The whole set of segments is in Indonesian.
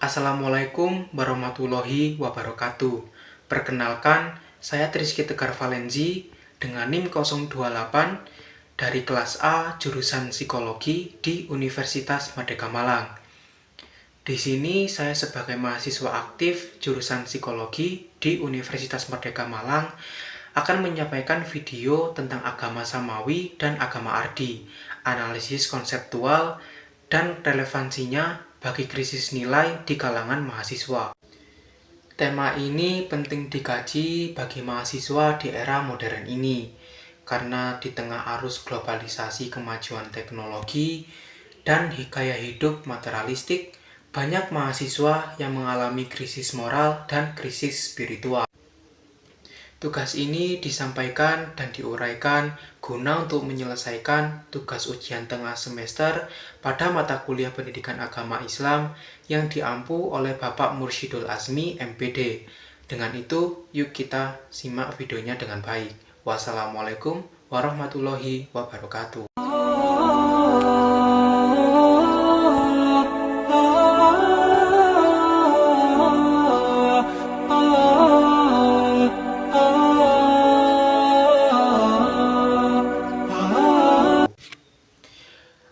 Assalamualaikum warahmatullahi wabarakatuh. Perkenalkan, saya Trizky Tegar Valenzi dengan NIM 028 dari kelas A jurusan Psikologi di Universitas Merdeka Malang. Di sini saya sebagai mahasiswa aktif jurusan Psikologi di Universitas Merdeka Malang akan menyampaikan video tentang agama Samawi dan agama Ardi, analisis konseptual dan relevansinya bagi krisis nilai di kalangan mahasiswa. Tema ini penting dikaji bagi mahasiswa di era modern ini, karena di tengah arus globalisasi kemajuan teknologi dan gaya hidup materialistik, banyak mahasiswa yang mengalami krisis moral dan krisis spiritual. Tugas ini disampaikan dan diuraikan guna untuk menyelesaikan tugas ujian tengah semester pada mata kuliah Pendidikan Agama Islam yang diampu oleh Bapak Mursyidul Azmi, MPD. Dengan itu, yuk kita simak videonya dengan baik. Wassalamualaikum warahmatullahi wabarakatuh.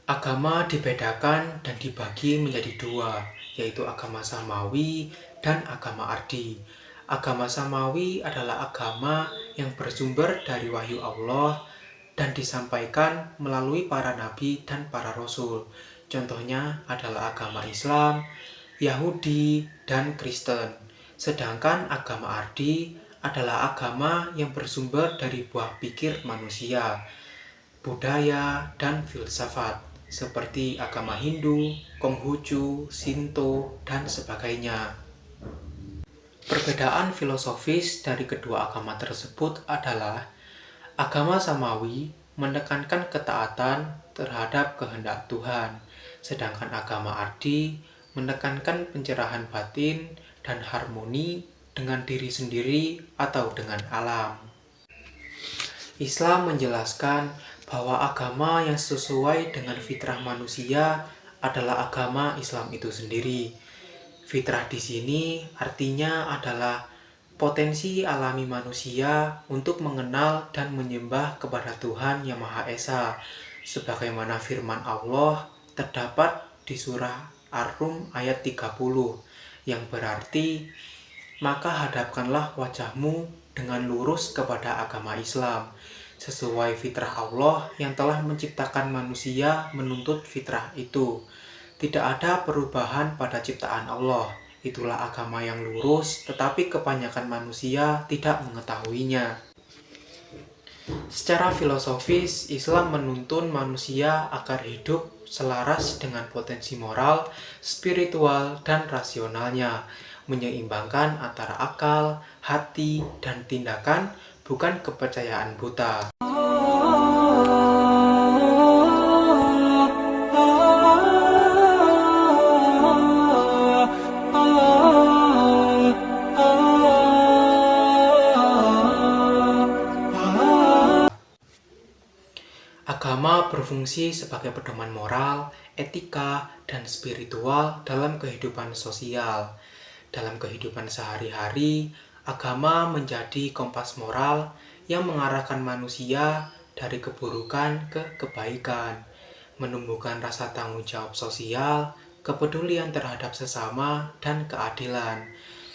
Agama dibedakan dan dibagi menjadi dua, yaitu agama Samawi dan agama Ardi. Agama Samawi adalah agama yang bersumber dari wahyu Allah dan disampaikan melalui para nabi dan para rasul. Contohnya adalah agama Islam, Yahudi, dan Kristen. Sedangkan agama Ardi adalah agama yang bersumber dari buah pikir manusia, budaya, dan filsafat seperti agama Hindu, Konghucu, Shinto, dan sebagainya. Perbedaan filosofis dari kedua agama tersebut adalah agama Samawi menekankan ketaatan terhadap kehendak Tuhan, sedangkan agama Ardi menekankan pencerahan batin dan harmoni dengan diri sendiri atau dengan alam. Islam menjelaskan bahwa agama yang sesuai dengan fitrah manusia adalah agama Islam itu sendiri. Fitrah di sini artinya adalah potensi alami manusia untuk mengenal dan menyembah kepada Tuhan Yang Maha Esa, sebagaimana firman Allah terdapat di surah Ar-Rum ayat 30, yang berarti, maka hadapkanlah wajahmu dengan lurus kepada agama Islam, sesuai fitrah Allah yang telah menciptakan manusia menuntut fitrah itu. Tidak ada perubahan pada ciptaan Allah. Itulah agama yang lurus, tetapi kebanyakan manusia tidak mengetahuinya. Secara filosofis, Islam menuntun manusia agar hidup selaras dengan potensi moral, spiritual, dan rasionalnya, menyeimbangkan antara akal, hati, dan tindakan, bukan kepercayaan buta. Agama berfungsi sebagai pedoman moral, etika, dan spiritual dalam kehidupan sosial. Dalam kehidupan sehari-hari, agama menjadi kompas moral yang mengarahkan manusia dari keburukan ke kebaikan, menumbuhkan rasa tanggung jawab sosial, kepedulian terhadap sesama, dan keadilan,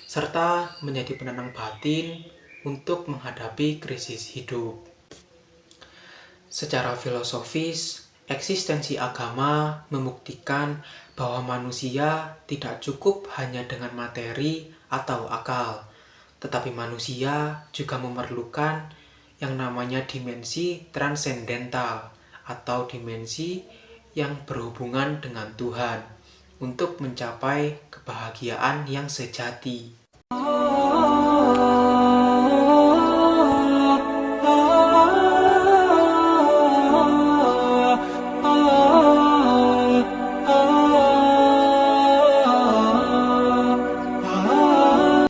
serta menjadi penenang batin untuk menghadapi krisis hidup. Secara filosofis, eksistensi agama membuktikan bahwa manusia tidak cukup hanya dengan materi atau akal, tetapi manusia juga memerlukan yang namanya dimensi transendental atau dimensi yang berhubungan dengan Tuhan untuk mencapai kebahagiaan yang sejati.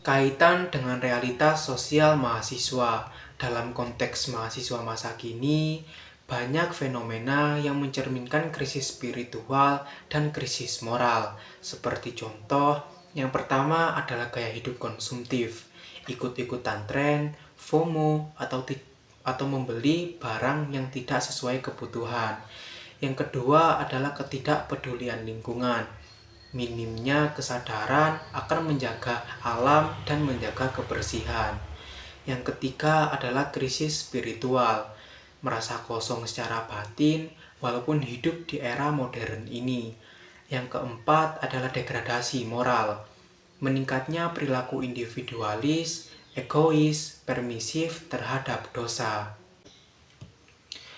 Kaitan dengan realitas sosial mahasiswa. Dalam konteks mahasiswa masa kini, banyak fenomena yang mencerminkan krisis spiritual dan krisis moral, seperti contoh Yang pertama adalah gaya hidup konsumtif, ikut-ikutan tren, FOMO, atau membeli barang yang tidak sesuai kebutuhan. Yang kedua adalah ketidakpedulian lingkungan, minimnya kesadaran akan menjaga alam dan menjaga kebersihan. Yang ketiga adalah krisis spiritual, merasa kosong secara batin walaupun hidup di era modern ini. Yang keempat adalah degradasi moral, meningkatnya perilaku individualis, egois, permisif terhadap dosa.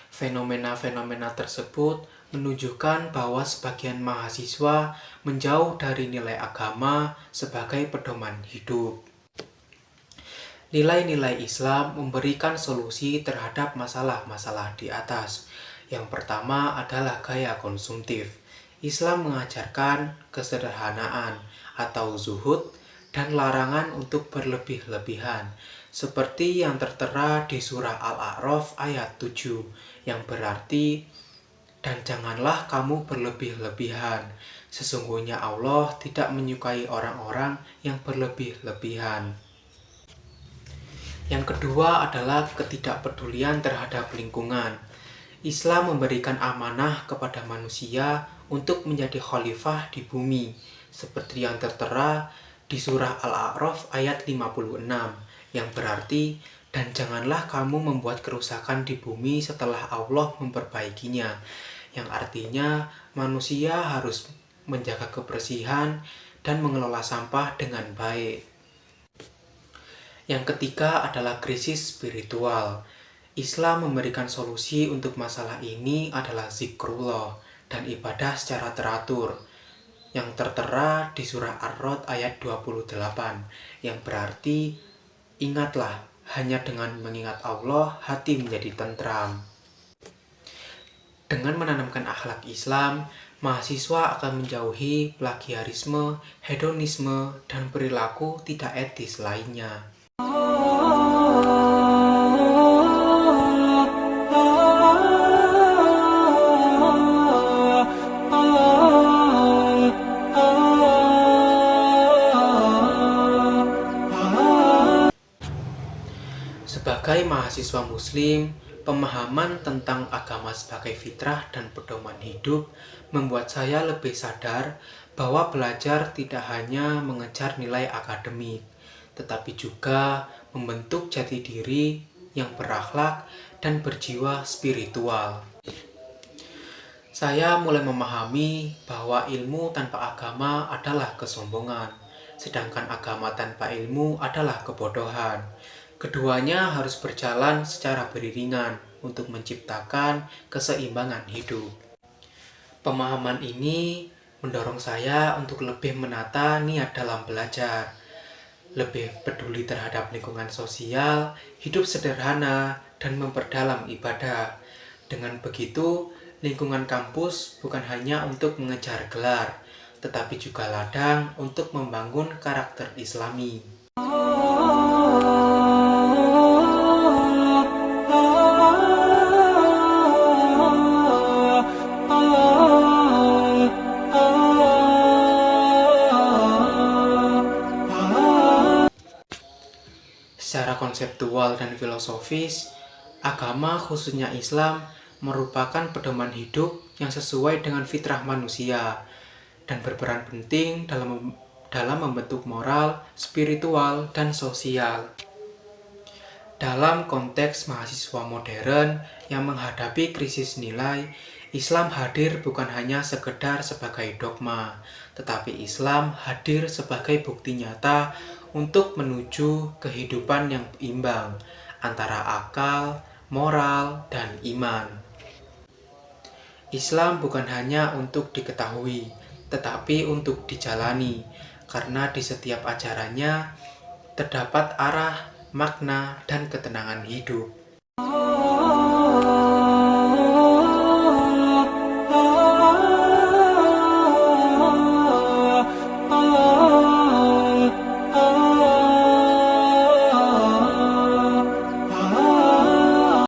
Fenomena-fenomena tersebut menunjukkan bahwa sebagian mahasiswa menjauh dari nilai agama sebagai pedoman hidup. Nilai-nilai Islam memberikan solusi terhadap masalah-masalah di atas. Yang pertama adalah gaya konsumtif. Islam mengajarkan kesederhanaan atau zuhud dan larangan untuk berlebih-lebihan, seperti yang tertera di surah Al-A'raf ayat 7, yang berarti, "Dan janganlah kamu berlebih-lebihan, sesungguhnya Allah tidak menyukai orang-orang yang berlebih-lebihan." Yang kedua adalah ketidakpedulian terhadap lingkungan. Islam memberikan amanah kepada manusia untuk menjadi khalifah di bumi, seperti yang tertera di surah Al-A'raf ayat 56, yang berarti, "Dan janganlah kamu membuat kerusakan di bumi setelah Allah memperbaikinya," yang artinya manusia harus menjaga kebersihan dan mengelola sampah dengan baik. Yang ketiga adalah krisis spiritual. Islam memberikan solusi untuk masalah ini adalah zikrullah dan ibadah secara teratur, yang tertera di surah Ar-Rod ayat 28, yang berarti, "Ingatlah, hanya dengan mengingat Allah, hati menjadi tentram." Dengan menanamkan akhlak Islam, mahasiswa akan menjauhi plagiarisme, hedonisme, dan perilaku tidak etis lainnya. Sebagai mahasiswa muslim, pemahaman tentang agama sebagai fitrah dan pedoman hidup membuat saya lebih sadar bahwa belajar tidak hanya mengejar nilai akademik, tetapi juga membentuk jati diri yang berakhlak dan berjiwa spiritual. Saya mulai memahami bahwa ilmu tanpa agama adalah kesombongan, sedangkan agama tanpa ilmu adalah kebodohan. Keduanya harus berjalan secara beriringan untuk menciptakan keseimbangan hidup. Pemahaman ini mendorong saya untuk lebih menata niat dalam belajar, lebih peduli terhadap lingkungan sosial, hidup sederhana, dan memperdalam ibadah. Dengan begitu, lingkungan kampus bukan hanya untuk mengejar gelar, tetapi juga ladang untuk membangun karakter Islami. Secara konseptual dan filosofis, agama khususnya Islam merupakan pedoman hidup yang sesuai dengan fitrah manusia dan berperan penting dalam membentuk moral, spiritual, dan sosial. Dalam konteks mahasiswa modern yang menghadapi krisis nilai, Islam hadir bukan hanya sekedar sebagai dogma, tetapi Islam hadir sebagai bukti nyata untuk menuju kehidupan yang imbang antara akal, moral, dan iman. Islam bukan hanya untuk diketahui, tetapi untuk dijalani, karena di setiap ajarannya terdapat arah, makna, dan ketenangan hidup.